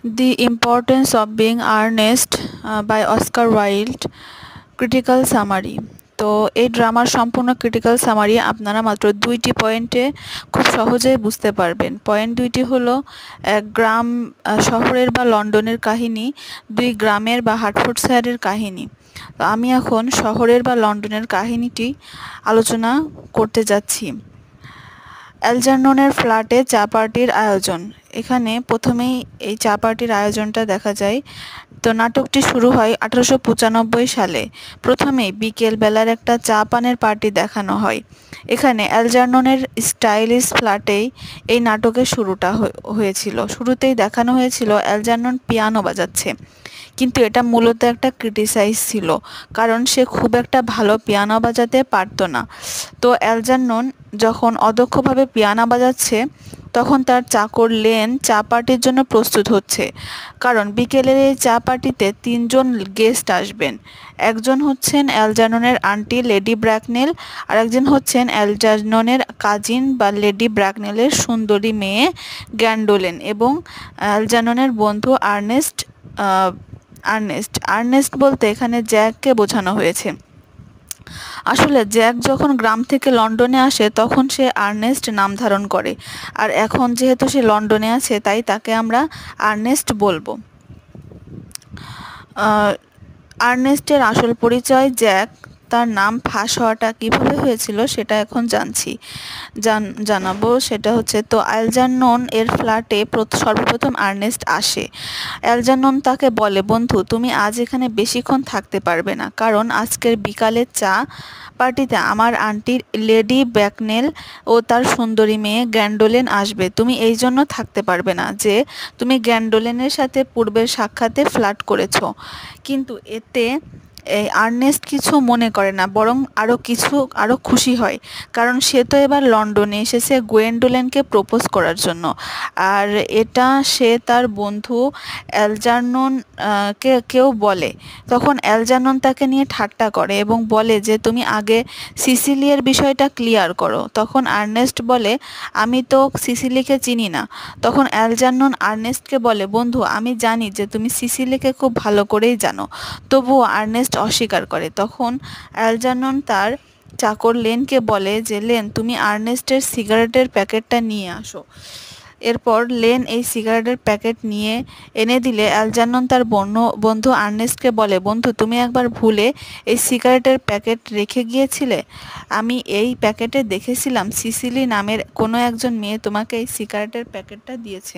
The Importance of Being Earnest by Oscar Wilde critical summary. তো এই ড্রামার সম্পূর্ণ critical summary আপনারা মাত্র 2টি পয়েন্টে খুব সহজেই বুঝতে পারবেন। পয়েন্ট 2টি হলো এক গ্রাম শহরের বা লন্ডনের কাহিনী, 2 গ্রামের বা হার্টফোর্ডশায়ারের কাহিনী। তো আমি এখন শহরের বা লন্ডনের কাহিনীটি আলোচনা করতে যাচ্ছি। অ্যালজার্ননের ফ্ল্যাটে চা পার্টির আয়োজন। এখানে প্রথমেই এই চা পার্টির আয়োজনটা দেখা যায়। তো নাটকটি শুরু হয় 1895 সালে। প্রথমেই বিকেল বেলার একটা চা পানের পার্টি দেখানো হয়। এখানে অ্যালজার্ননের স্টাইলিশ ফ্ল্যাটেই এই নাটকের শুরুটা হয়েছিল। শুরুতেই দেখানো হয়েছিল অ্যালজার্নন পিয়ানো বাজাচ্ছে, কিন্তু এটা মূলত একটা ক্রিটিসাইজ ছিল, কারণ সে খুব একটা ভালো পিয়ানো বাজাতে পারতো না। তো অ্যালজার্নন যখন অদক্ষভাবে পিয়ানো বাজাচ্ছে, তখন তার চাকর লেন চা পার্টির জন্য প্রস্তুত হচ্ছে, কারণ বিকেলের এই চা পার্টিতে 3 জন গেস্ট আসবেন। একজন হচ্ছেন অ্যালজার্ননের আন্টি লেডি ব্র্যাকনেল, আর একজন হচ্ছেন অ্যালজার্ননের কাজিন বা লেডি ব্র্যাকনেলের সুন্দরী মেয়ে গ্যান্ডোলেন, এবং অ্যালজার্ননের বন্ধু আর্নেস্ট। আর্নেস্ট বলতে এখানে জ্যাককে বোঝানো হয়েছে। আসলে জ্যাক যখন গ্রাম থেকে লন্ডনে আসে তখন সে আর্নেস্ট নাম ধারণ করে, আর এখন যেহেতু সে লন্ডনে আছে তাই তাকে আমরা আর্নেস্ট বলবো। আর্নেস্টের আসল পরিচয় জ্যাক। তার নাম ফাঁস হওয়াটা কীভাবে হয়েছিল সেটা এখন জানাবো। সেটা হচ্ছে, তো অ্যালজার্নন এর ফ্ল্যাটে সর্বপ্রথম আর্নেস্ট আসে। অ্যালজার্নন তাকে বলে, বন্ধু তুমি আজ এখানে বেশিক্ষণ থাকতে পারবে না, কারণ আজকের বিকালের চা পার্টিতে আমার আন্টি লেডি ব্র্যাকনেল ও তার সুন্দরী মেয়ে গ্যান্ডোলেন আসবে। তুমি এই জন্য থাকতে পারবে না যে তুমি গ্যান্ডোলেনের সাথে পূর্বের সাক্ষাতে ফ্লার্ট করেছো। কিন্তু এতে এই আর্নেস্ট কিছু মনে করে না, বরং আরও খুশি হয়, কারণ সে তো এবার লন্ডনে এসেছে গোয়েন্ডোলেনকে প্রপোজ করার জন্য। আর এটা সে তার বন্ধু অ্যালজার্নন কেউ বলে। তখন অ্যালজার্নন তাকে নিয়ে ঠাট্টা করে এবং বলে যে তুমি আগে সিসিলিয়ার বিষয়টা ক্লিয়ার করো। তখন আর্নেস্ট বলে, আমি তো সিসিলিকে চিনি না। তখন অ্যালজার্নন আর্নেস্টকে বলে, বন্ধু আমি জানি যে তুমি সিসিলিকে খুব ভালো করেই জানো। তবুও আর্নেস্ট অস্বীকার করে। তখন অ্যালজার্নন তার চাকর লেনকে বলে যে লেন তুমি আর্নেস্টের সিগারেটের প্যাকেটটা নিয়ে আসো। এরপর লেন এই সিগারেটের প্যাকেট এনে দিলে অ্যালজার্নন তার বন্ধু আর্নেস্টকে বলে, বন্ধু তুমি একবার ভুলে এই সিগারেটের প্যাকেট রেখে গিয়েছিলে। আমি এই প্যাকেটে দেখেছিলাম সিসিলি নামের কোনো একজন মেয়ে তোমাকে এই সিগারেটের প্যাকেটটা দিয়েছে।